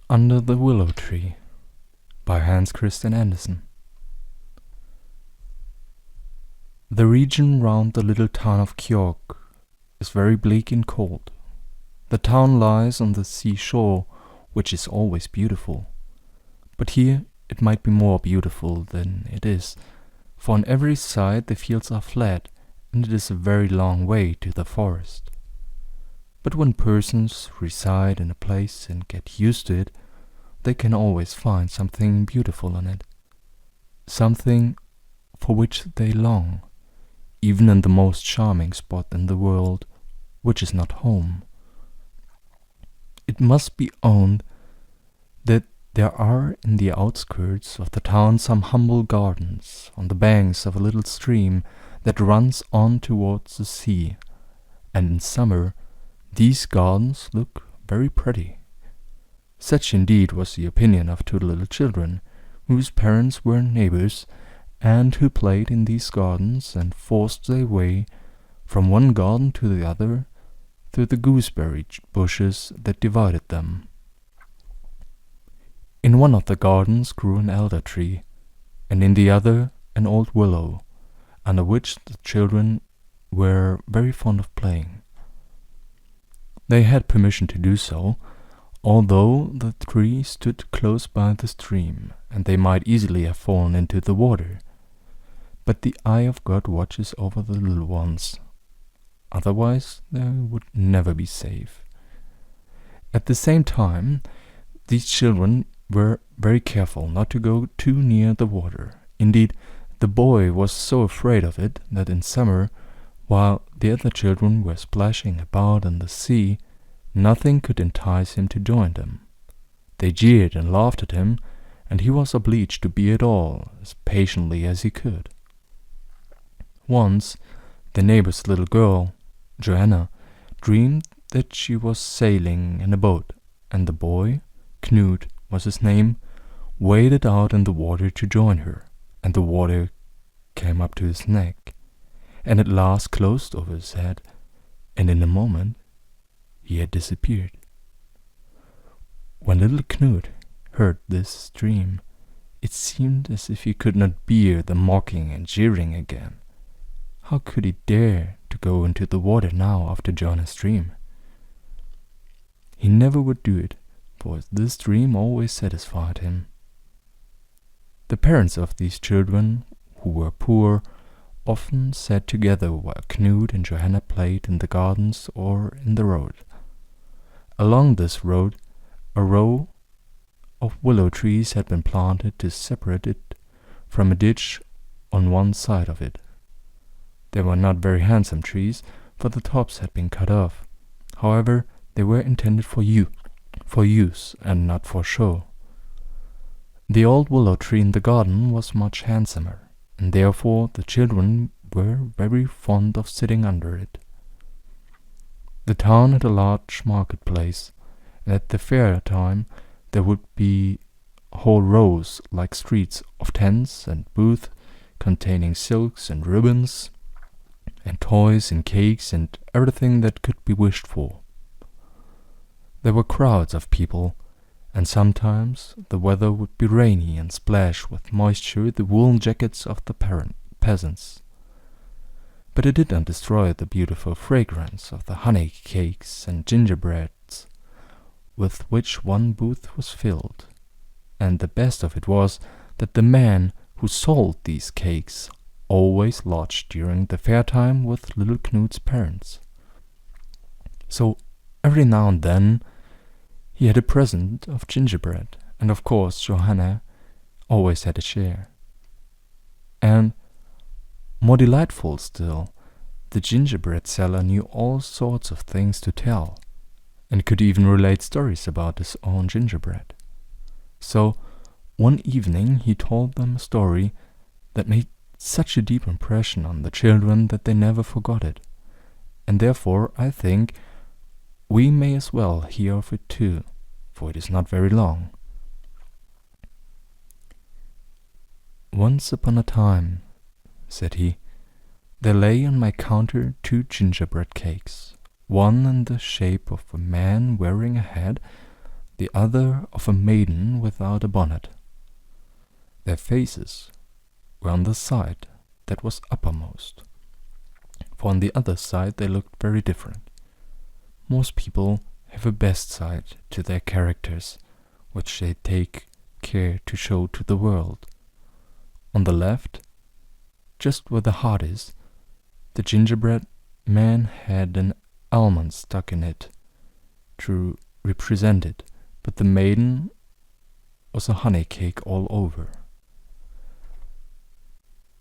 Under the Willow Tree by Christian Andersen. The region round the little town of Kjork is very bleak and cold. The town lies on the seashore, which is always beautiful. But here it might be more beautiful than it is, for on every side the fields are flat, and it is a very long way to the forest. But when persons reside in a place and get used to it, they can always find something beautiful in it, something for which they long, even in the most charming spot in the world, which is not home. It must be owned that there are in the outskirts of the town some humble gardens on the banks of a little stream that runs on towards the sea, and in summer these gardens look very pretty. Such indeed was the opinion of two little children, whose parents were neighbors, and who played in these gardens and forced their way from one garden to the other through the gooseberry bushes that divided them. In one of the gardens grew an elder tree, and in the other an old willow, under which the children were very fond of playing. They had permission to do so, although the tree stood close by the stream, and they might easily have fallen into the water. But the eye of God watches over the little ones, otherwise they would never be safe. At the same time, these children were very careful not to go too near the water. Indeed, the boy was so afraid of it that in summer, while the other children were splashing about in the sea, nothing could entice him to join them. They jeered and laughed at him, and he was obliged to bear it all as patiently as he could. Once, the neighbor's little girl, Johanna, dreamed that she was sailing in a boat, and the boy, Knut was his name, waded out in the water to join her, and the water came up to his neck, and at last closed over his head, and in a moment he had disappeared. When little Knut heard this dream, it seemed as if he could not bear the mocking and jeering again. How could he dare to go into the water now after Johanna's dream? He never would do it, for this dream always satisfied him. The parents of these children, who were poor, often sat together while Knut and Johanna played in the gardens or in the road. Along this road, a row of willow trees had been planted to separate it from a ditch on one side of it. They were not very handsome trees, for the tops had been cut off. However, they were intended for use and not for show. The old willow tree in the garden was much handsomer, and therefore the children were very fond of sitting under it. The town had a large marketplace, and at the fair time there would be whole rows like streets of tents and booths containing silks and ribbons and toys and cakes and everything that could be wished for. There were crowds of people, and sometimes the weather would be rainy and splash with moisture the woolen jackets of the peasants. But it did not destroy the beautiful fragrance of the honey cakes and gingerbreads with which one booth was filled. And the best of it was that the man who sold these cakes always lodged during the fair time with little Knut's parents. So every now and then he had a present of gingerbread, and of course Johanna always had a share. And more delightful still, the gingerbread seller knew all sorts of things to tell, and could even relate stories about his own gingerbread. So one evening he told them a story that made such a deep impression on the children that they never forgot it, and therefore I think we may as well hear of it too, for it is not very long. Once upon a time, said he, there lay on my counter 2 gingerbread cakes, one in the shape of a man wearing a hat the other of a maiden without a bonnet. Their faces were on the side that was uppermost, for on the other side they looked very different. Most people have a best side to their characters, which they take care to show to the world. On the left, just where the heart is, the gingerbread man had an almond stuck in it to represent it, but the maiden was a honey cake all over.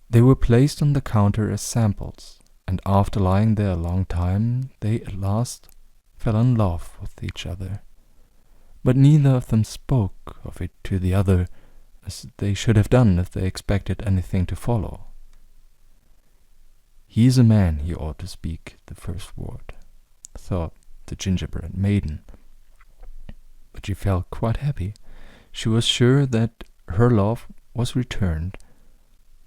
They were placed on the counter as samples, and after lying there a long time, they at last fell in love with each other. But neither of them spoke of it to the other, as they should have done if they expected anything to follow. He is a man, he ought to speak the first word, thought the gingerbread maiden. But she felt quite happy. She was sure that her love was returned,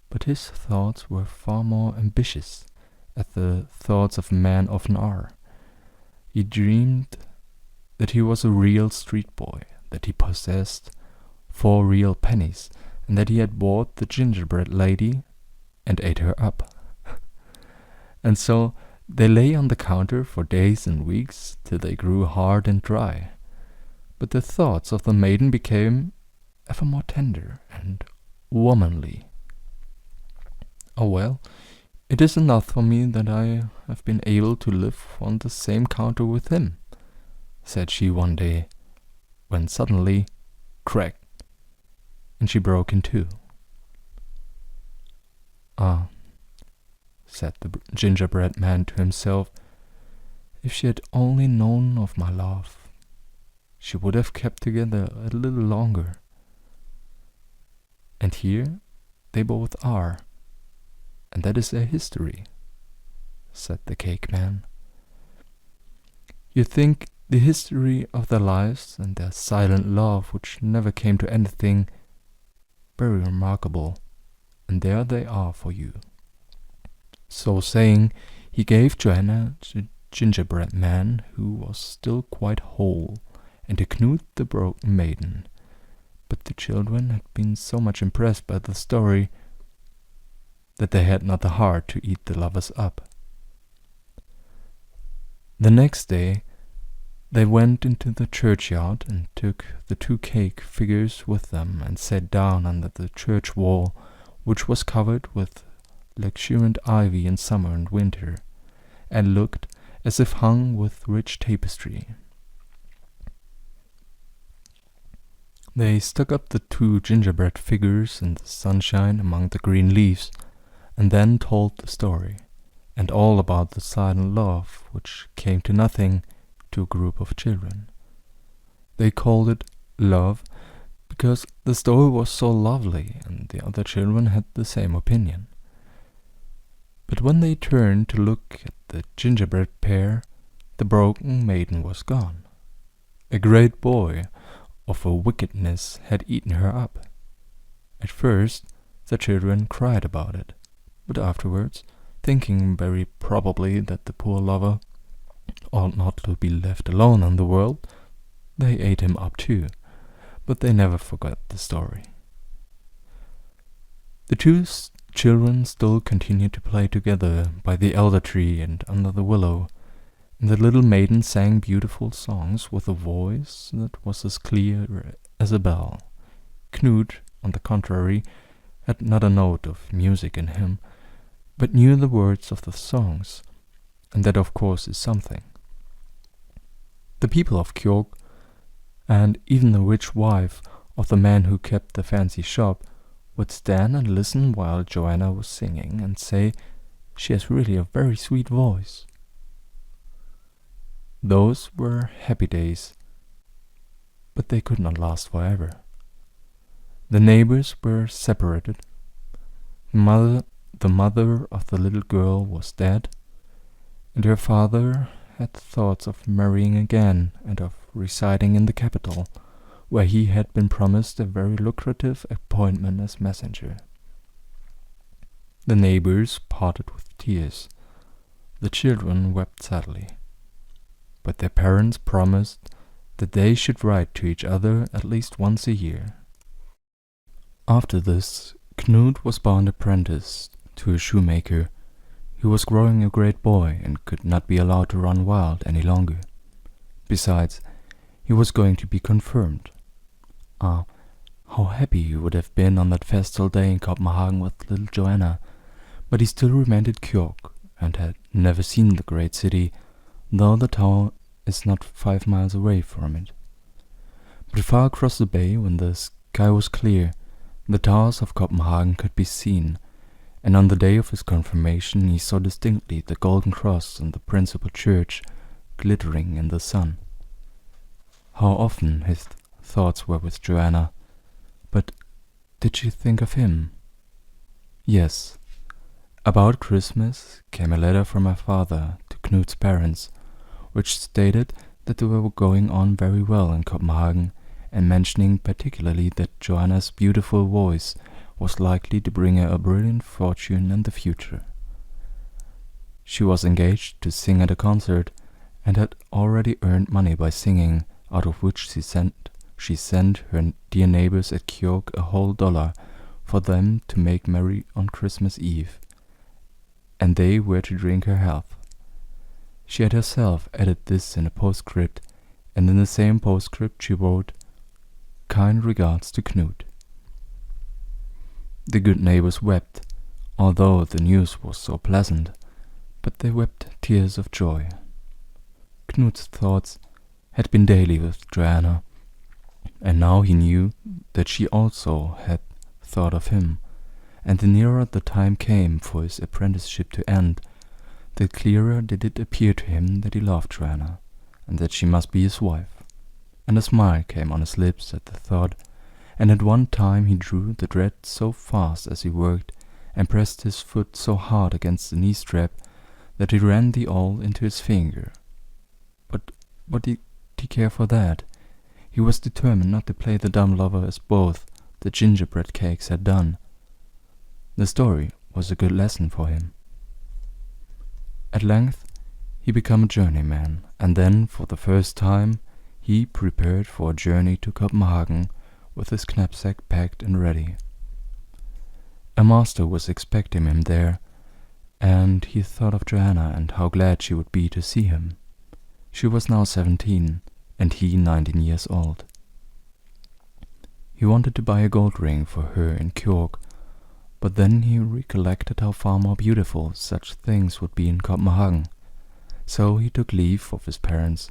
but his thoughts were far more ambitious, as the thoughts of men often are. He dreamed that he was a real street boy, that he possessed 4 real pennies, and that he had bought the gingerbread lady and ate her up. And so they lay on the counter for days and weeks till they grew hard and dry. But the thoughts of the maiden became ever more tender and womanly. Oh well, it is enough for me that I have been able to live on the same counter with him, said she one day, when suddenly, crack, and she broke in two. Ah, said the gingerbread man to himself, if she had only known of my love, she would have kept together a little longer. And here they both are, and that is their history, said the cake man. You think the history of their lives and their silent love, which never came to anything, very remarkable, and there they are for you. So saying, he gave Joanna the gingerbread man, who was still quite whole, and to Knut the broken maiden. But the children had been so much impressed by the story that they had not the heart to eat the lovers up. The next day they went into the churchyard and took the 2 cake figures with them and sat down under the church wall, which was covered with luxuriant ivy in summer and winter, and looked as if hung with rich tapestry. They stuck up the 2 gingerbread figures in the sunshine among the green leaves, and then told the story, and all about the silent love which came to nothing to a group of children. They called it love because the story was so lovely, and the other children had the same opinion. But when they turned to look at the gingerbread pair, the broken maiden was gone. A great boy of a wickedness had eaten her up. At first the children cried about it, but afterwards, thinking very probably that the poor lover ought not to be left alone in the world, they ate him up too, but they never forgot the story. The 2 children still continued to play together by the elder tree and under the willow, and the little maiden sang beautiful songs with a voice that was as clear as a bell. Knut, on the contrary, had not a note of music in him, but knew the words of the songs, and that of course is something. The people of Kjorg, and even the rich wife of the man who kept the fancy shop, would stand and listen while Joanna was singing, and say, "She has really a very sweet voice." Those were happy days, but they could not last forever. The neighbors were separated. The mother of the little girl was dead, and her father had thoughts of marrying again and of residing in the capital, where he had been promised a very lucrative appointment as messenger. The neighbors parted with tears. The children wept sadly, but their parents promised that they should write to each other at least once a year. After this, Knut was bound apprentice to a shoemaker. He was growing a great boy and could not be allowed to run wild any longer. Besides, he was going to be confirmed. Ah, how happy he would have been on that festal day in Copenhagen with little Joanna, but he still remained at Kjork and had never seen the great city, though the town is not 5 miles away from it. But far across the bay, when the sky was clear, the towers of Copenhagen could be seen, and on the day of his confirmation he saw distinctly the golden cross and the principal church glittering in the sun. How often his thoughts were with Joanna, but did she think of him? Yes. About Christmas came a letter from my father to Knut's parents, which stated that they were going on very well in Copenhagen, and mentioning particularly that Joanna's beautiful voice was likely to bring her a brilliant fortune in the future. She was engaged to sing at a concert, and had already earned money by singing, out of which she sent her dear neighbors at Kjork a whole $1 for them to make merry on Christmas Eve, and they were to drink her health. She had herself added this in a postscript, and in the same postscript she wrote, "Kind regards to Knut." The good neighbors wept, although the news was so pleasant, but they wept tears of joy. Knut's thoughts had been daily with Joanna, and now he knew that she also had thought of him, and the nearer the time came for his apprenticeship to end, the clearer did it appear to him that he loved Joanna, and that she must be his wife. And a smile came on his lips at the thought, and at one time he drew the thread so fast as he worked, and pressed his foot so hard against the knee strap, that he ran the awl into his finger. But what did he care for that? He was determined not to play the dumb lover as both the gingerbread cakes had done. The story was a good lesson for him. At length he became a journeyman, and then, for the first time, he prepared for a journey to Copenhagen with his knapsack packed and ready. A master was expecting him there, and he thought of Joanna and how glad she would be to see him. She was now 17, and he 19 years old. He wanted to buy a gold ring for her in Kjork, but then he recollected how far more beautiful such things would be in Copenhagen. So he took leave of his parents,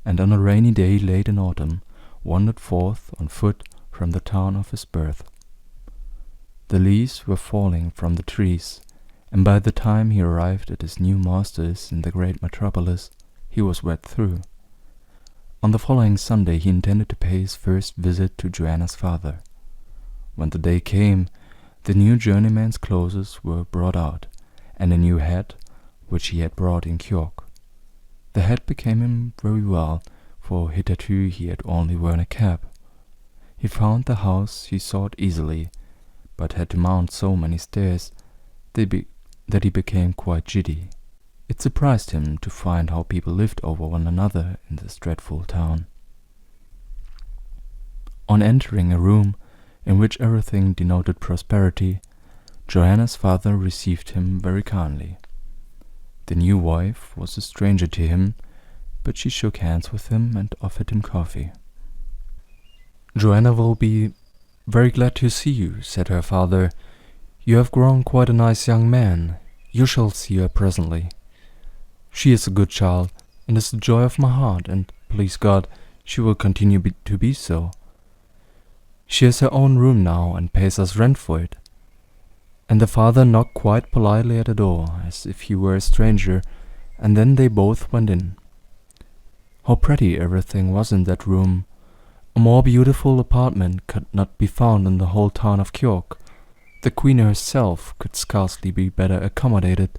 and on a rainy day late in autumn wandered forth on foot from the town of his birth. The leaves were falling from the trees, and by the time he arrived at his new master's in the great metropolis, he was wet through. On the following Sunday he intended to pay his first visit to Joanna's father. When the day came, the new journeyman's clothes were brought out, and a new hat, which he had brought in Kjork. The hat became him very well, for hitherto he had only worn a cap. He found the house he sought easily, but had to mount so many stairs that he became quite giddy. It surprised him to find how people lived over one another in this dreadful town. On entering a room in which everything denoted prosperity, Joanna's father received him very kindly. The new wife was a stranger to him, but she shook hands with him and offered him coffee. "Joanna will be very glad to see you," said her father. "You have grown quite a nice young man. You shall see her presently. She is a good child, and is the joy of my heart, and, please God, she will continue to be so. She has her own room now, and pays us rent for it." And the father knocked quite politely at the door, as if he were a stranger, and then they both went in. How pretty everything was in that room! A more beautiful apartment could not be found in the whole town of Kjork. The queen herself could scarcely be better accommodated.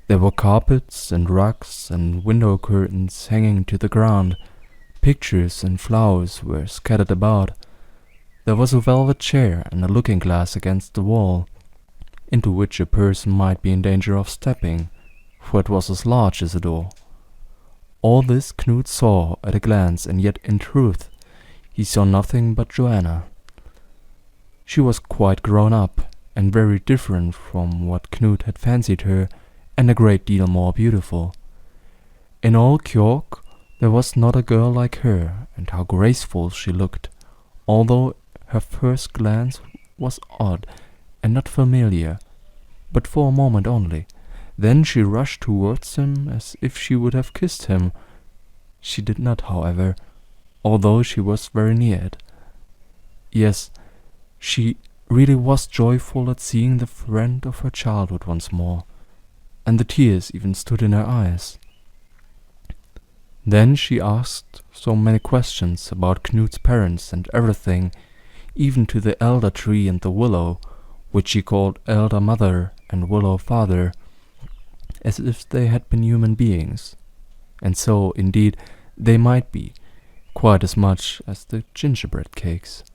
There were carpets and rugs and window curtains hanging to the ground. Pictures and flowers were scattered about. There was a velvet chair and a looking-glass against the wall, into which a person might be in danger of stepping, for it was as large as a door. All this Knut saw at a glance, and yet in truth he saw nothing but Joanna. She was quite grown up, and very different from what Knut had fancied her, and a great deal more beautiful. In all Kjork there was not a girl like her, and how graceful she looked, although her first glance was odd and not familiar, but for a moment only. Then she rushed towards him as if she would have kissed him. She did not, however, although she was very near it. Yes, she really was joyful at seeing the friend of her childhood once more, and the tears even stood in her eyes. Then she asked so many questions about Knut's parents and everything, even to the elder tree and the willow, which she called elder mother and willow father, as if they had been human beings. And so, indeed, they might be, quite as much as the gingerbread cakes.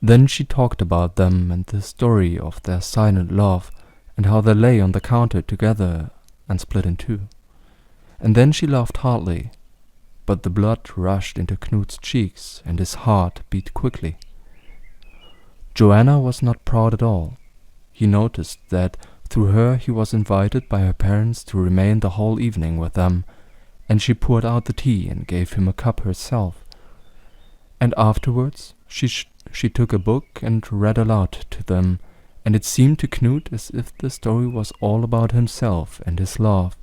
Then she talked about them and the story of their silent love, and how they lay on the counter together and split in two. And then she laughed heartily, but the blood rushed into Knut's cheeks, and his heart beat quickly. Joanna was not proud at all. He noticed that through her he was invited by her parents to remain the whole evening with them, and she poured out the tea and gave him a cup herself. And afterwards she took a book and read aloud to them, and it seemed to Knut as if the story was all about himself and his love,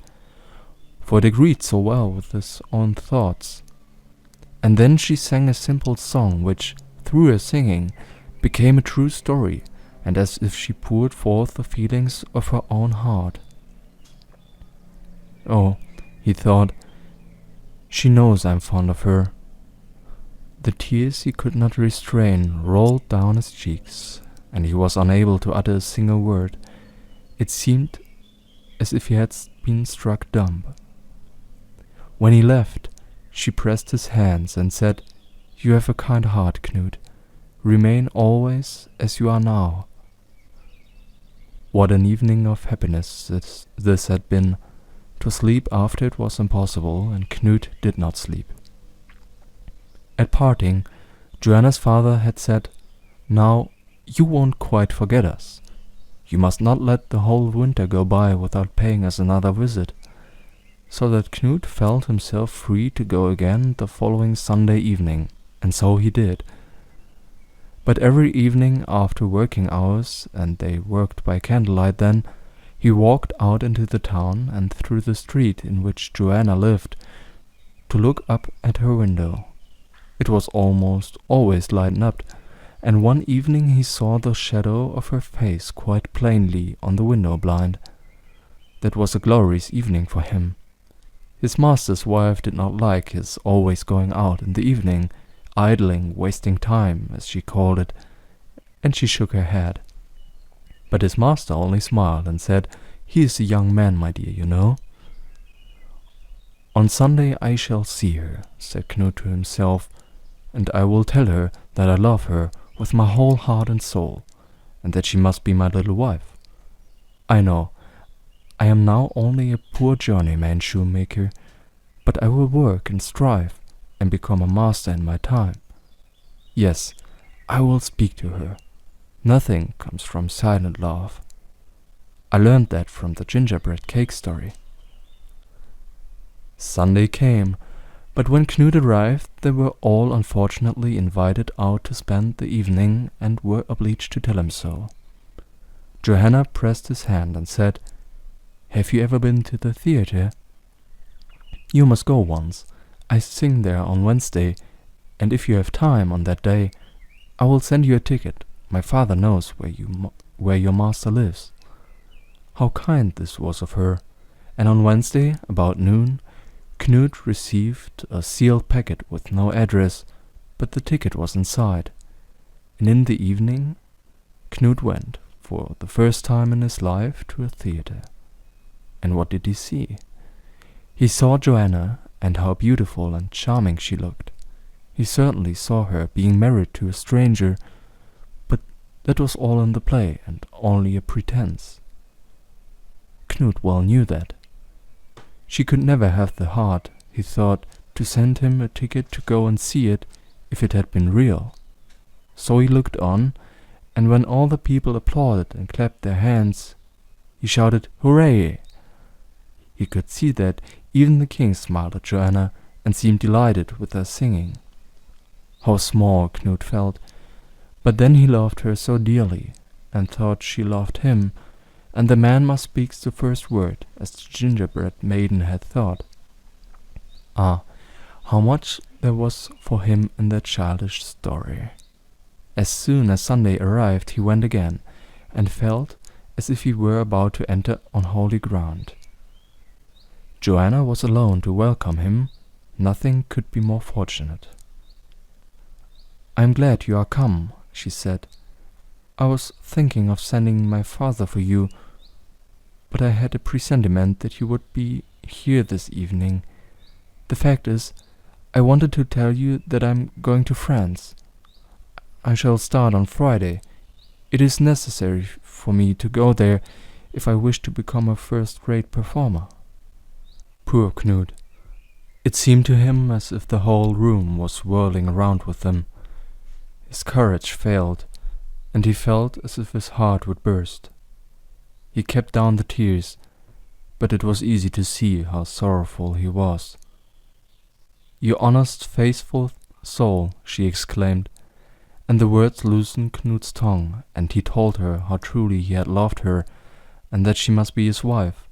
for it agreed so well with his own thoughts. And then she sang a simple song which, through her singing, became a true story, and as if she poured forth the feelings of her own heart. Oh, he thought, she knows I'm fond of her. The tears he could not restrain rolled down his cheeks, and he was unable to utter a single word. It seemed as if he had been struck dumb. When he left, she pressed his hands and said, "You have a kind heart, Knut. Remain always as you are now." What an evening of happiness this had been. To sleep after it was impossible, and Knut did not sleep. At parting, Joanna's father had said, "Now, you won't quite forget us. You must not let the whole winter go by without paying us another visit," so that Knut felt himself free to go again the following Sunday evening, and so he did. But every evening after working hours, and they worked by candlelight then, he walked out into the town and through the street in which Joanna lived, to look up at her window. It was almost always lighted up, and one evening he saw the shadow of her face quite plainly on the window blind. That was a glorious evening for him. His master's wife did not like his always going out in the evening, idling, wasting time, as she called it, and she shook her head. But his master only smiled and said, "He is a young man, my dear, you know." "On Sunday I shall see her," said Knut to himself, "and I will tell her that I love her with my whole heart and soul, and that she must be my little wife. I know, I am now only a poor journeyman shoemaker, but I will work and strive, and become a master in my time. Yes, I will speak to her. Nothing comes from silent love. I learned that from the gingerbread cake story." Sunday came, but when Knut arrived, they were all unfortunately invited out to spend the evening, and were obliged to tell him so. Johanna pressed his hand and said, "Have you ever been to the theatre? You must go once. I sing there on Wednesday, and if you have time on that day, I will send you a ticket. My father knows where your master lives." How kind this was of her, and on Wednesday, about noon, Knut received a sealed packet with no address, but the ticket was inside. And in the evening, Knut went, for the first time in his life, to a theatre. And what did he see? He saw Joanna, and how beautiful and charming she looked. He certainly saw her being married to a stranger, but that was all in the play, and only a pretense. Knut well knew that. She could never have the heart, he thought, to send him a ticket to go and see it if it had been real. So he looked on, and when all the people applauded and clapped their hands, he shouted, "Hooray!" He could see that even the king smiled at Joanna and seemed delighted with her singing. How small Knut felt, but then he loved her so dearly, and thought she loved him, and the man must speak the first word, as the gingerbread maiden had thought. Ah, how much there was for him in that childish story. As soon as Sunday arrived, he went again, and felt as if he were about to enter on holy ground. Joanna was alone to welcome him. Nothing could be more fortunate. "I am glad you are come," she said. "I was thinking of sending my father for you, but I had a presentiment that you would be here this evening. The fact is, I wanted to tell you that I am going to France. I shall start on Friday. It is necessary for me to go there if I wish to become a first-rate performer." Poor Knut. It seemed to him as if the whole room was whirling around with him. His courage failed, and he felt as if his heart would burst. He kept down the tears, but it was easy to see how sorrowful he was. "You honest, faithful soul," she exclaimed, and the words loosened Knut's tongue, and he told her how truly he had loved her, and that she must be his wife.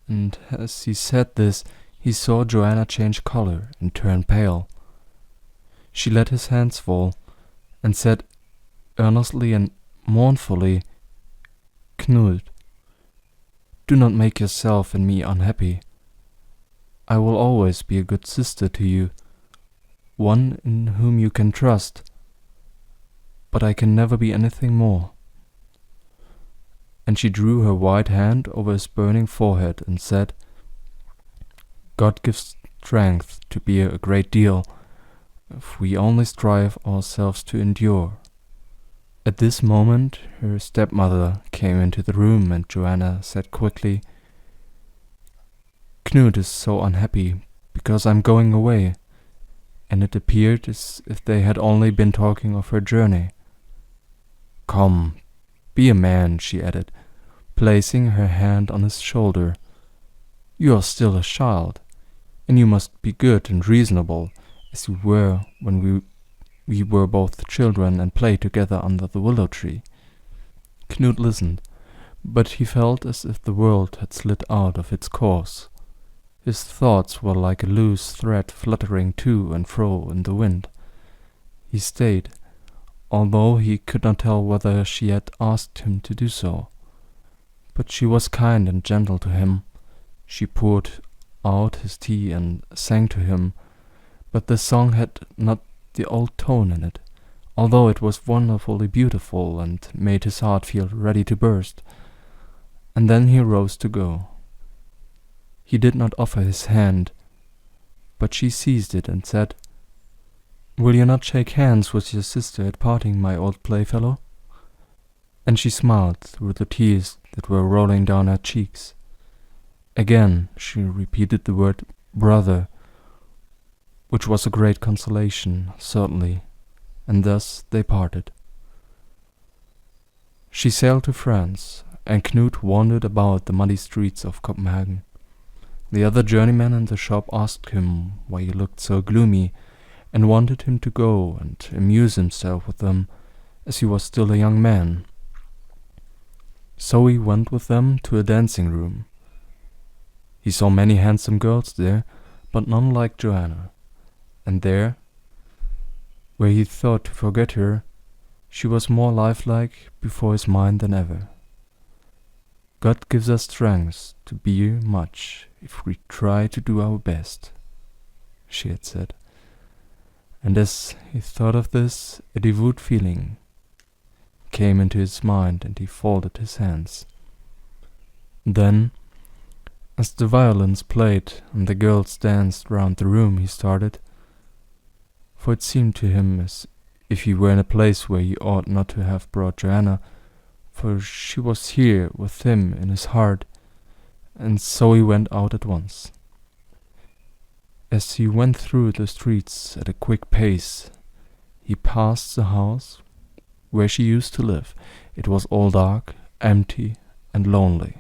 And as he said this, he saw Joanna change color and turn pale. She let his hands fall, and said earnestly and mournfully, "Knut, do not make yourself and me unhappy. I will always be a good sister to you, one in whom you can trust, but I can never be anything more." And she drew her white hand over his burning forehead and said, "God gives strength to bear a great deal, if we only strive ourselves to endure." At this moment her stepmother came into the room, and Joanna said quickly, "Knut is so unhappy because I'm going away," and it appeared as if they had only been talking of her journey. "Come, be a man," she added, placing her hand on his shoulder. "You are still a child, and you must be good and reasonable, as you were when we were both children and played together under the willow tree." Knut listened, but he felt as if the world had slid out of its course. His thoughts were like a loose thread fluttering to and fro in the wind. He stayed, although he could not tell whether she had asked him to do so. But she was kind and gentle to him. She poured out his tea and sang to him, but the song had not the old tone in it, although it was wonderfully beautiful and made his heart feel ready to burst. And then he rose to go. He did not offer his hand, but she seized it and said, "Will you not shake hands with your sister at parting, my old playfellow?" And she smiled through the tears that were rolling down her cheeks. Again she repeated the word "brother," which was a great consolation, certainly, and thus they parted. She sailed to France, and Knut wandered about the muddy streets of Copenhagen. The other journeymen in the shop asked him why he looked so gloomy, and wanted him to go and amuse himself with them, as he was still a young man. So he went with them to a dancing room. He saw many handsome girls there, but none like Joanna, and there, where he thought to forget her, she was more lifelike before his mind than ever. God gives us strength to bear much if we try to do our best, she had said. And as he thought of this, a devout feeling came into his mind, and he folded his hands. Then, as the violins played and the girls danced round the room, he started, for it seemed to him as if he were in a place where he ought not to have brought Joanna, for she was here with him in his heart, and so he went out at once. As he went through the streets at a quick pace, he passed the house where she used to live. It was all dark, empty, and lonely.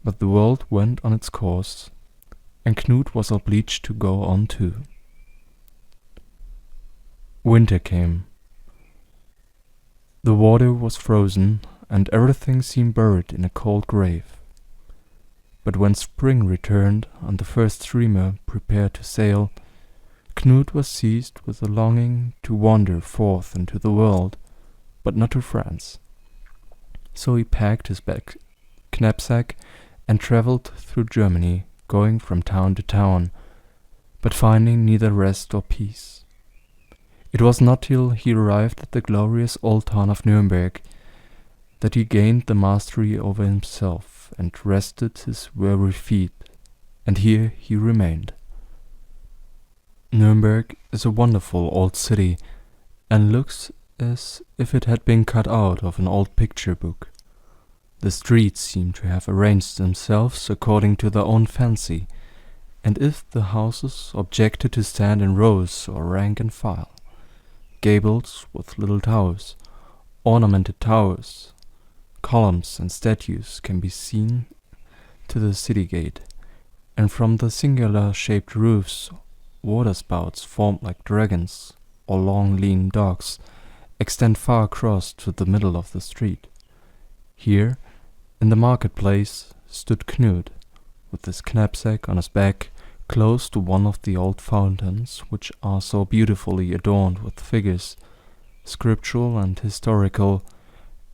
But the world went on its course, and Knut was obliged to go on too. Winter came. The water was frozen, and everything seemed buried in a cold grave. But when spring returned and the first steamer prepared to sail, Knut was seized with a longing to wander forth into the world, but not to France. So he packed his knapsack and traveled through Germany, going from town to town, but finding neither rest or peace. It was not till he arrived at the glorious old town of Nuremberg that he gained the mastery over himself and rested his weary feet, and here he remained. Nuremberg is a wonderful old city, and looks as if it had been cut out of an old picture book. The streets seem to have arranged themselves according to their own fancy, and if the houses objected to stand in rows or rank and file, gables with little towers, ornamented towers, columns and statues can be seen to the city gate, and from the singular shaped roofs waterspouts formed like dragons or long lean dogs extend far across to the middle of the street. Here, in the marketplace, stood Knut, with his knapsack on his back, close to one of the old fountains which are so beautifully adorned with figures, scriptural and historical,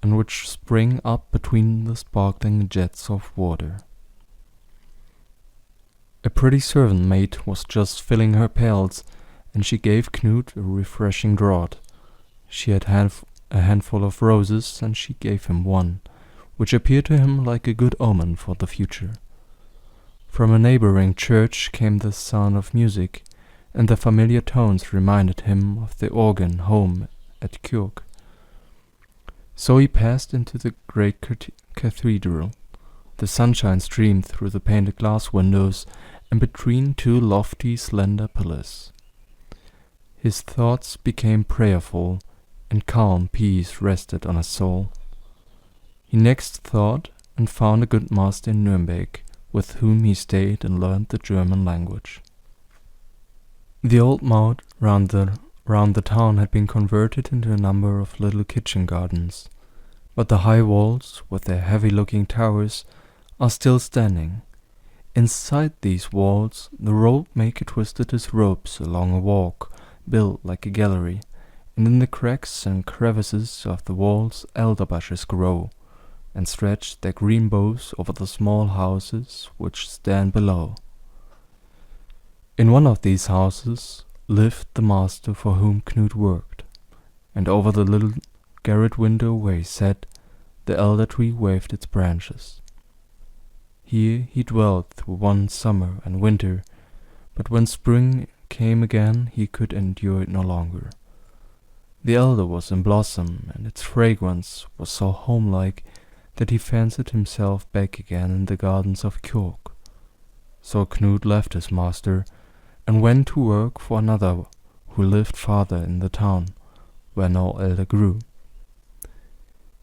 and which spring up between the sparkling jets of water. A pretty servant maid was just filling her pails, and she gave Knut a refreshing draught. She had a handful of roses, and she gave him one, which appeared to him like a good omen for the future. From a neighboring church came the sound of music, and the familiar tones reminded him of the organ home at Kjörk. So he passed into the great cathedral. The sunshine streamed through the painted glass windows and between two lofty, slender pillars. His thoughts became prayerful, and calm peace rested on his soul. He next thought and found a good master in Nuremberg, with whom he stayed and learned the German language. The old moat round the town had been converted into a number of little kitchen gardens, but the high walls, with their heavy-looking towers, are still standing. Inside these walls the rope maker twisted his ropes along a walk built like a gallery, and in the cracks and crevices of the walls elder bushes grow, and stretch their green boughs over the small houses which stand below. In one of these houses lived the master for whom Knut worked, and over the little garret window where he sat, the elder tree waved its branches. Here he dwelt through one summer and winter, but when spring came again he could endure it no longer. The elder was in blossom, and its fragrance was so homelike that he fancied himself back again in the gardens of Kjörk. So Knut left his master and went to work for another who lived farther in the town, where no elder grew.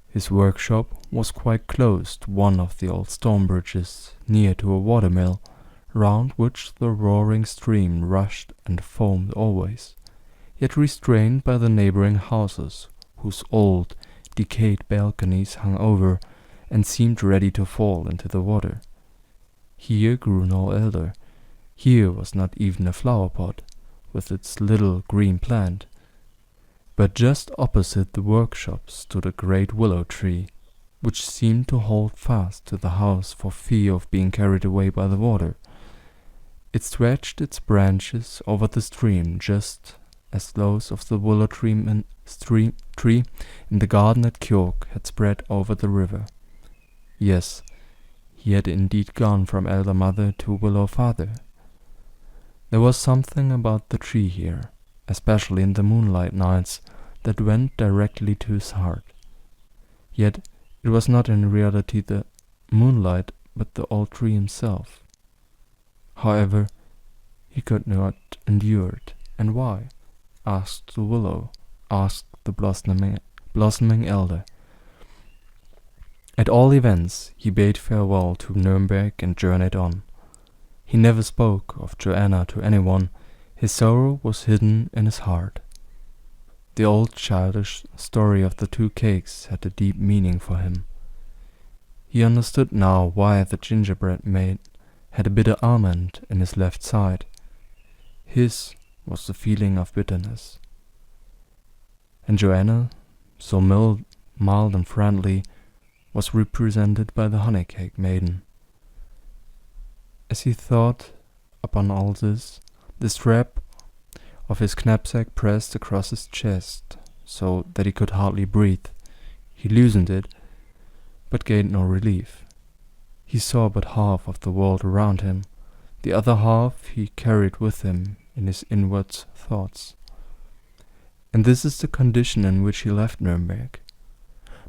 His workshop was quite close to one of the old stone bridges, near to a watermill, round which the roaring stream rushed and foamed always, yet restrained by the neighboring houses, whose old, decayed balconies hung over and seemed ready to fall into the water. Here grew no elder. Here was not even a flower pot, with its little green plant. But just opposite the workshop stood a great willow tree, which seemed to hold fast to the house for fear of being carried away by the water. It stretched its branches over the stream just as those of the willow tree in the garden at Kjörk had spread over the river. Yes, he had indeed gone from elder mother to willow father. There was something about the tree here, especially in the moonlight nights, that went directly to his heart. Yet it was not in reality the moonlight, but the old tree himself. However, he could not endure it. And why? Asked the willow, asked the blossoming elder. At all events, he bade farewell to Nuremberg and journeyed on. He never spoke of Joanna to anyone. His sorrow was hidden in his heart. The old childish story of the 2 cakes had a deep meaning for him. He understood now why the gingerbread maid had a bitter almond in his left side. His was the feeling of bitterness. And Joanna, so mild and friendly, was represented by the honey-cake maiden. As he thought upon all this, the strap of his knapsack pressed across his chest, so that he could hardly breathe. He loosened it, but gained no relief. He saw but half of the world around him. The other half he carried with him in his inward thoughts. And this is the condition in which he left Nuremberg.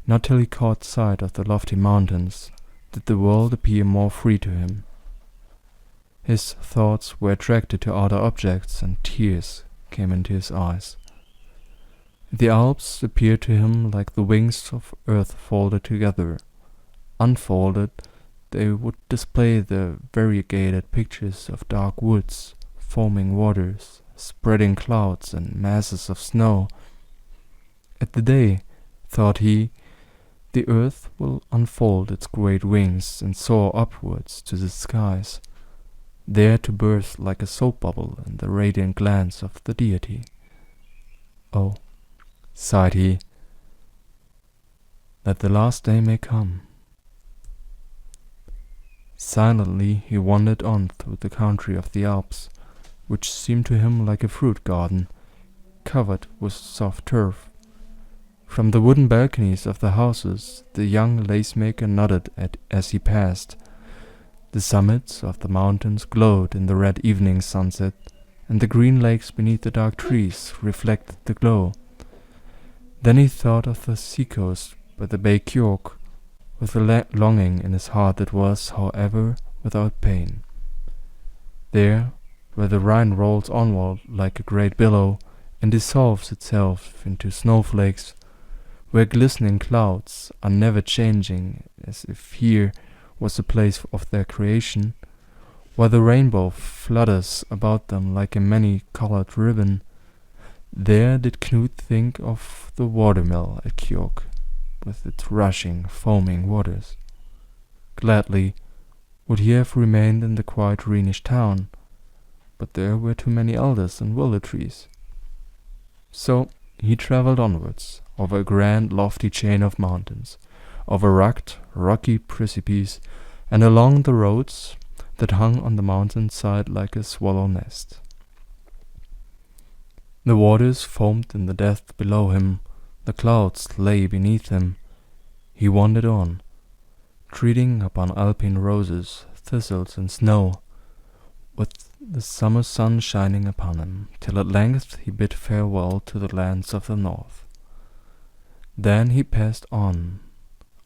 Not till he caught sight of the lofty mountains did the world appear more free to him. His thoughts were attracted to other objects, and tears came into his eyes. The Alps appeared to him like the wings of earth folded together. Unfolded, they would display the variegated pictures of dark woods, foaming waters, spreading clouds, and masses of snow. At the day, thought he, the earth will unfold its great wings and soar upwards to the skies, there to burst like a soap bubble in the radiant glance of the deity. Oh, sighed he, that the last day may come. Silently he wandered on through the country of the Alps, which seemed to him like a fruit garden, covered with soft turf. From the wooden balconies of the houses the young lace-maker nodded as he passed. The summits of the mountains glowed in the red evening sunset, and the green lakes beneath the dark trees reflected the glow. Then he thought of the seacoast by the Bay Kjork, with a longing in his heart that was, however, without pain. There, where the Rhine rolls onward like a great billow and dissolves itself into snowflakes, where glistening clouds are never changing, as if here was the place of their creation, while the rainbow flutters about them like a many-colored ribbon, there did Knut think of the watermill at Kjork, with its rushing, foaming waters. Gladly would he have remained in the quiet Rhenish town, but there were too many alders and willow trees. So he travelled onwards, over a grand, lofty chain of mountains, over rugged, rocky precipices, and along the roads that hung on the mountain side like a swallow nest. The waters foamed in the depth below him, the clouds lay beneath him. He wandered on, treading upon alpine roses, thistles, and snow, with the summer sun shining upon him, till at length he bid farewell to the lands of the north. Then he passed on,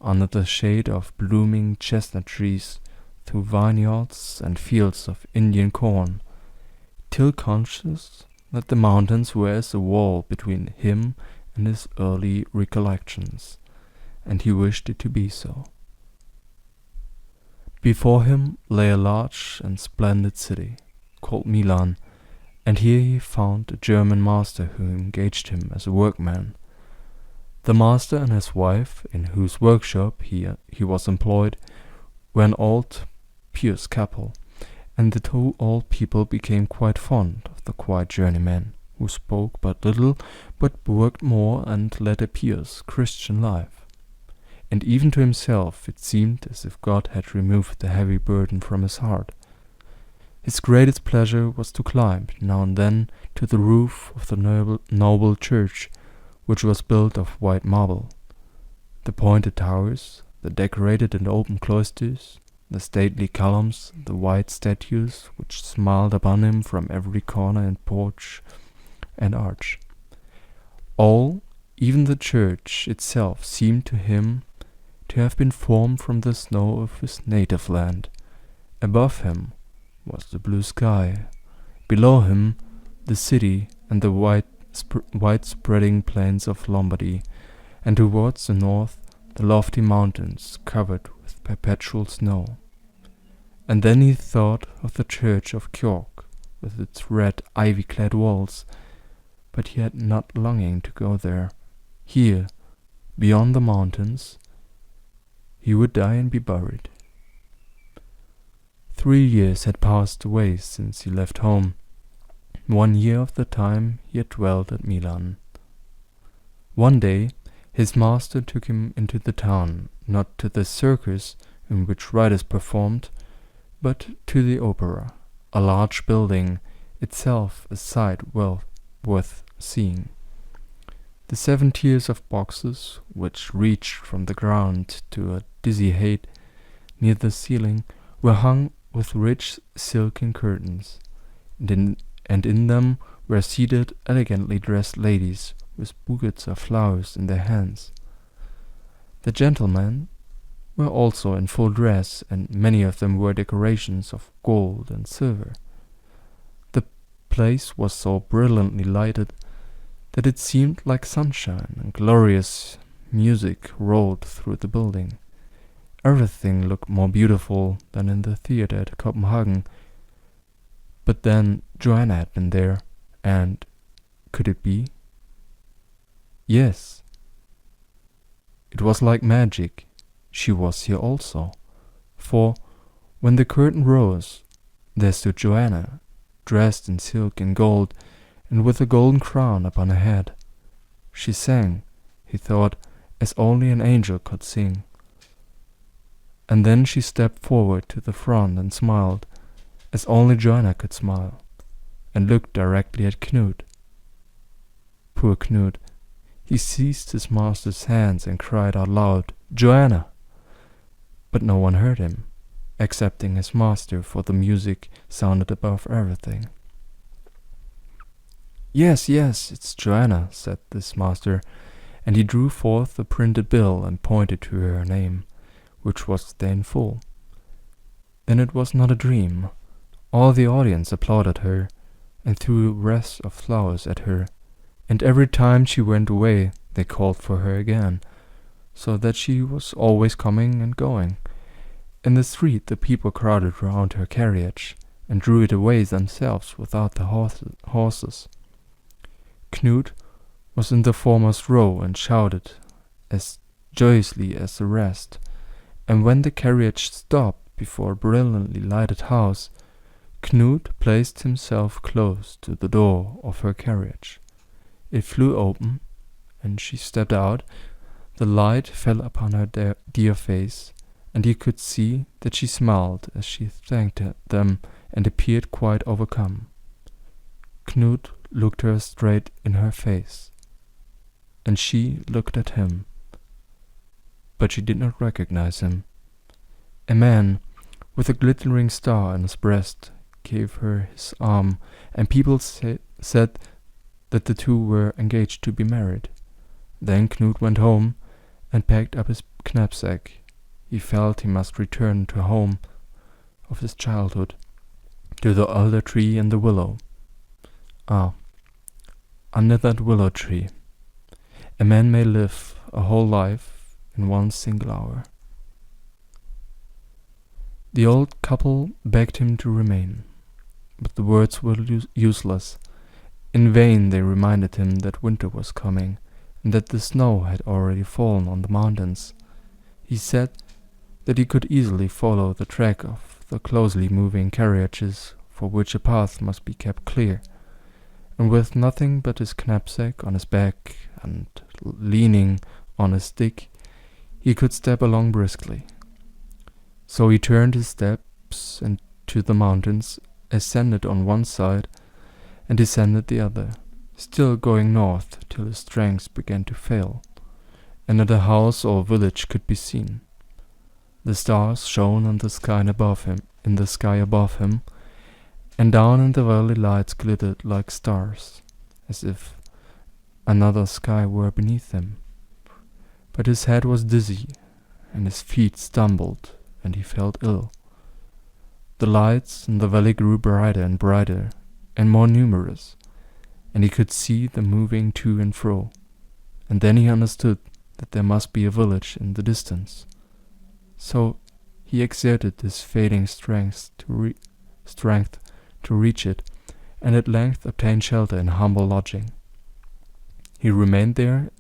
under the shade of blooming chestnut trees, through vineyards and fields of Indian corn, till conscious that the mountains were as a wall between him and his early recollections, and he wished it to be so. Before him lay a large and splendid city, called Milan, and here he found a German master who engaged him as a workman. The master and his wife, in whose workshop he was employed, were an old, pious couple, and the 2 old people became quite fond of the quiet journeyman, who spoke but little, but worked more and led a pious Christian life. And even to himself it seemed as if God had removed the heavy burden from his heart. His greatest pleasure was to climb, now and then, to the roof of the noble church, which was built of white marble. The pointed towers, the decorated and open cloisters, the stately columns, the white statues which smiled upon him from every corner and porch and arch. All, even the church itself, seemed to him to have been formed from the snow of his native land. Above him was the blue sky, Below him, the city and the wide-spreading plains of Lombardy, and towards the north, the lofty mountains covered with perpetual snow. And then he thought of the church of Kjork, with its red ivy-clad walls, but he had not longing to go there. Here, beyond the mountains, he would die and be buried. 3 years had passed away since he left home. 1 year of the time he had dwelt at Milan. One day his master took him into the town, not to the circus in which riders performed, but to the opera, a large building, itself a sight well worth seeing. The 7 tiers of boxes, which reached from the ground to a dizzy height near the ceiling, were hung with rich silken curtains, and in them were seated elegantly dressed ladies with bouquets of flowers in their hands. The gentlemen were also in full dress, and many of them wore decorations of gold and silver. The place was so brilliantly lighted that it seemed like sunshine, and glorious music rolled through the building. Everything looked more beautiful than in the theater at Copenhagen. But then Joanna had been there, and could it be? Yes. It was like magic. She was here also. For when the curtain rose, there stood Joanna, dressed in silk and gold, and with a golden crown upon her head. She sang, he thought, as only an angel could sing. And then she stepped forward to the front and smiled, as only Joanna could smile, and looked directly at Knut. Poor Knut! He seized his master's hands and cried out loud, "Joanna!" But no one heard him, excepting his master, for the music sounded above everything. Yes, it's Joanna," said this master, and he drew forth a printed bill and pointed to her name, which was there in full. Then it was not a dream. All the audience applauded her, and threw wreaths of flowers at her, and every time she went away they called for her again, so that she was always coming and going. In the street the people crowded round her carriage, and drew it away themselves without the horses. Knut was in the foremost row and shouted as joyously as the rest, and when the carriage stopped before a brilliantly lighted house, Knut placed himself close to the door of her carriage. It flew open, and she stepped out. The light fell upon her dear face, and he could see that she smiled as she thanked them and appeared quite overcome. Knut looked her straight in her face, and she looked at him, but she did not recognize him. A man with a glittering star on his breast gave her his arm, and people said that the two were engaged to be married. Then Knut went home and packed up his knapsack. He felt he must return to home of his childhood, to the alder tree and the willow. Ah, under that willow tree, a man may live a whole life in one single hour. The old couple begged him to remain, but the words were useless. In vain they reminded him that winter was coming, and that the snow had already fallen on the mountains. He said that he could easily follow the track of the closely moving carriages, for which a path must be kept clear, and with nothing but his knapsack on his back and leaning on a stick, he could step along briskly. So he turned his steps into the mountains, ascended on one side, and descended the other, still going north till his strength began to fail, and not a house or village could be seen. The stars shone in the sky above him, and down in the valley lights glittered like stars, as if another sky were beneath him. But his head was dizzy, and his feet stumbled, and he felt ill. The lights in the valley grew brighter and brighter, and more numerous, and he could see them moving to and fro. And then he understood that there must be a village in the distance. So he exerted his failing strength to reach it, and at length obtained shelter in humble lodging. He remained there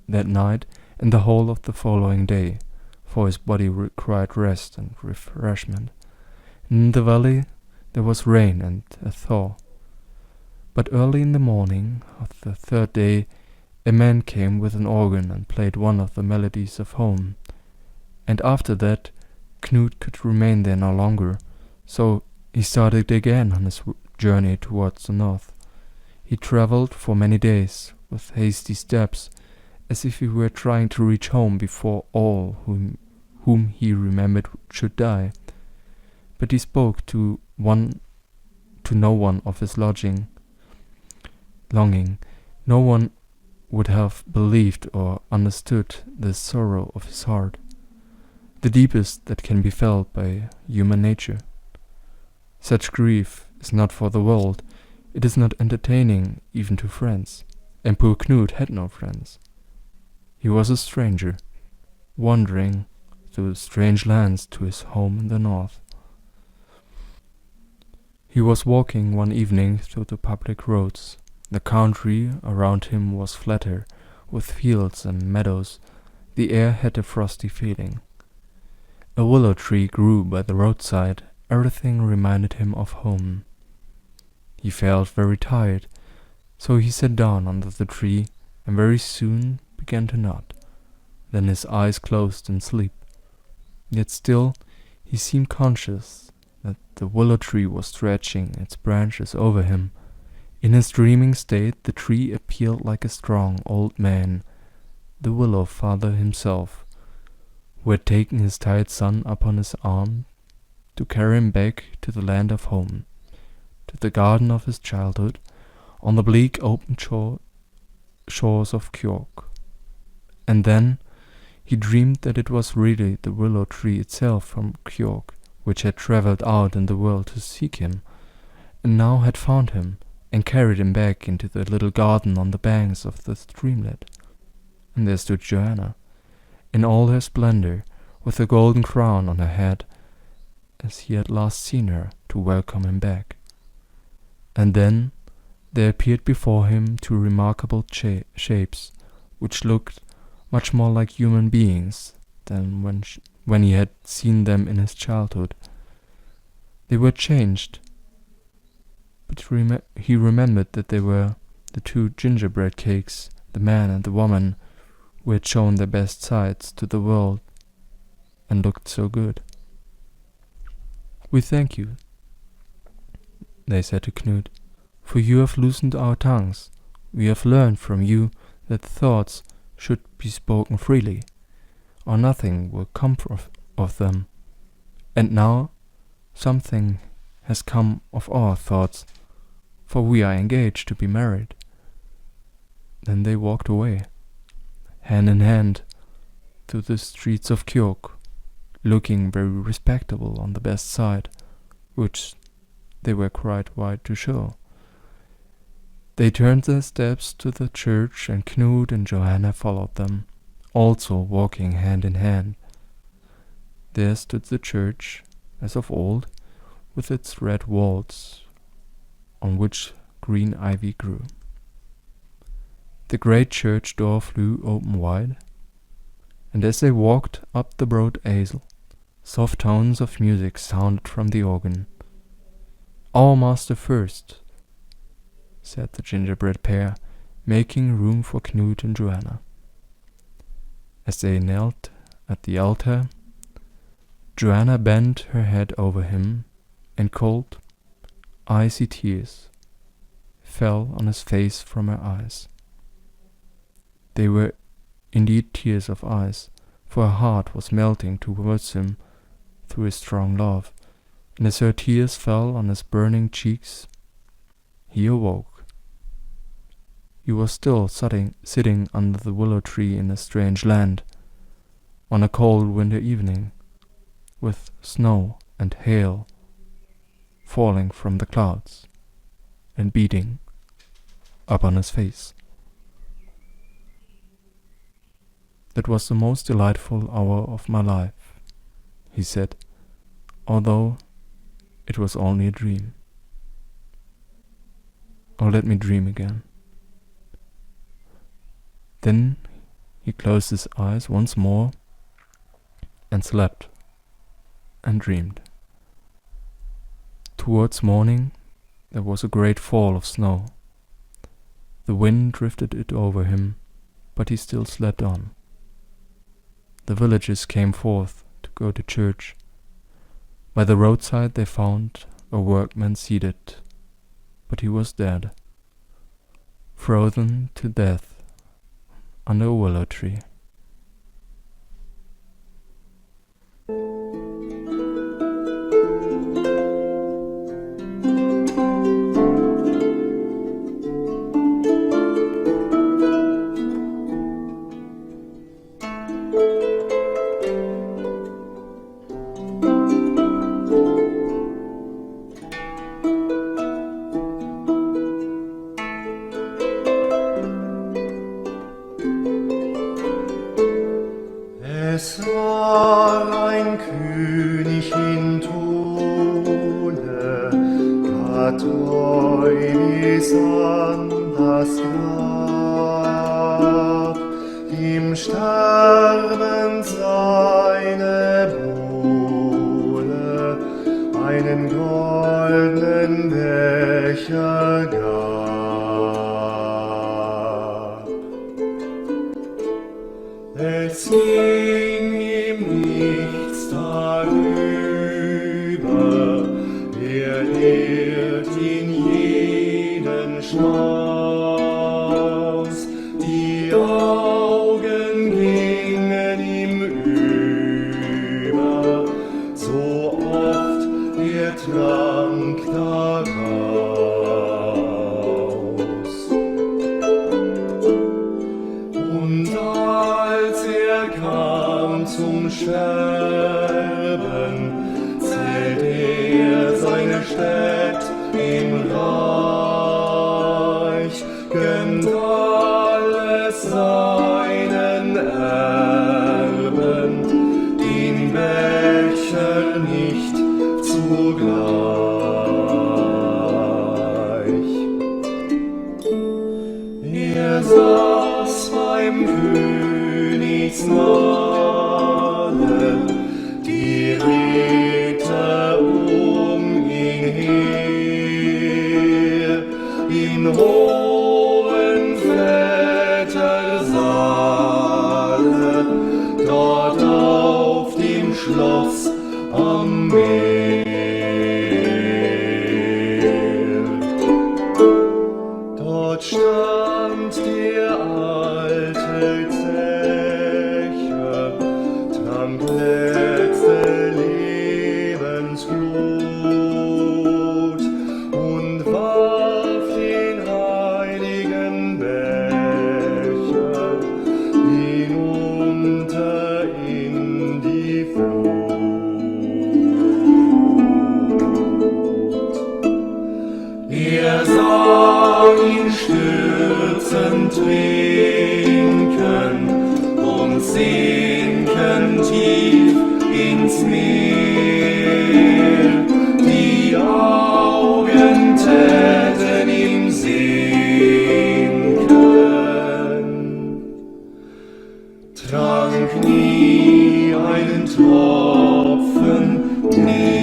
that night and the whole of the following day, for his body required rest and refreshment. In the valley there was rain and a thaw. But early in the morning of the third day a man came with an organ and played one of the melodies of home. And after that Knut could remain there no longer, so he started again on his journey towards the north. He traveled for many days with hasty steps, as if he were trying to reach home before all whom he remembered should die. But he spoke to no one of his longing. No one would have believed or understood the sorrow of his heart, the deepest that can be felt by human nature. Such grief is not for the world, it is not entertaining even to friends, and poor Knut had no friends. He was a stranger, wandering through strange lands to his home in the north. He was walking one evening through the public roads. The country around him was flatter, with fields and meadows. The air had a frosty feeling. A willow tree grew by the roadside. Everything reminded him of home. He felt very tired, so he sat down under the tree and very soon began to nod. Then his eyes closed in sleep. Yet still he seemed conscious that the willow tree was stretching its branches over him. In his dreaming state the tree appeared like a strong old man, the willow father himself, who had taken his tired son upon his arm to carry him back to the land of home, to the garden of his childhood, on the bleak open shores of Kjork. And then he dreamed that it was really the willow tree itself from Kjork, which had travelled out in the world to seek him, and now had found him, and carried him back into the little garden on the banks of the streamlet. And there stood Joanna, in all her splendor, with a golden crown on her head, as he had last seen her, to welcome him back. And then there appeared before him two remarkable shapes, which looked much more like human beings than when he had seen them in his childhood. They were changed, but he remembered that they were the two gingerbread cakes, the man and the woman, who had shown their best sides to the world and looked so good. "We thank you," they said to Knut, "for you have loosened our tongues. We have learned from you that thoughts should be spoken freely, or nothing will come of them. And now something has come of our thoughts, for we are engaged to be married." Then they walked away, hand in hand, through the streets of Kjork, looking very respectable on the best side, which they were quite wide to show. They turned their steps to the church, and Knut and Johanna followed them, also walking hand in hand. There stood the church, as of old, with its red walls, on which green ivy grew. The great church door flew open wide, and as they walked up the broad aisle, soft tones of music sounded from the organ. "Our Master first," said the gingerbread pair, making room for Knut and Joanna. As they knelt at the altar, Joanna bent her head over him, and cold, icy tears fell on his face from her eyes. They were indeed tears of ice, for her heart was melting towards him through his strong love, and as her tears fell on his burning cheeks, he awoke. He was still sitting under the willow tree in a strange land, on a cold winter evening, with snow and hail falling from the clouds. and beating up on his face. "That was the most delightful hour of my life," he said, "although it was only a dream. Oh, let me dream again." Then he closed his eyes once more and slept and dreamed. Towards morning there was a great fall of snow. The wind drifted it over him, but he still slept on. The villagers came forth to go to church. By the roadside they found a workman seated, but he was dead, frozen to death under a willow tree. Es war ein König in Throne, gar treu bis an das Grab, im Sterben seine Bohle einen goldenen Becher gab. Es ging ihm nichts darüber, lehrt ihn jeden Schmaus, die Augen gingen ihm über, so oft trank daraus. Und als kam zum Sterben, zählt seine Städt im Reich, gönnt alles seinen Erben, den Becher nicht zugleich. Saß beim Königsmahle, die Ritter ihn her, in hohen Vätersaale, dort auf dem Schloss am Meer. Dort stand der alte Zecher, trank letzte Lebensglut und warf den heiligen Becher hinunter in die Flut. Er sah ihn stürzen, trinken und sinken tief ins Meer. Die Augen täten ihm sinken, trank nie einen Tropfen mehr.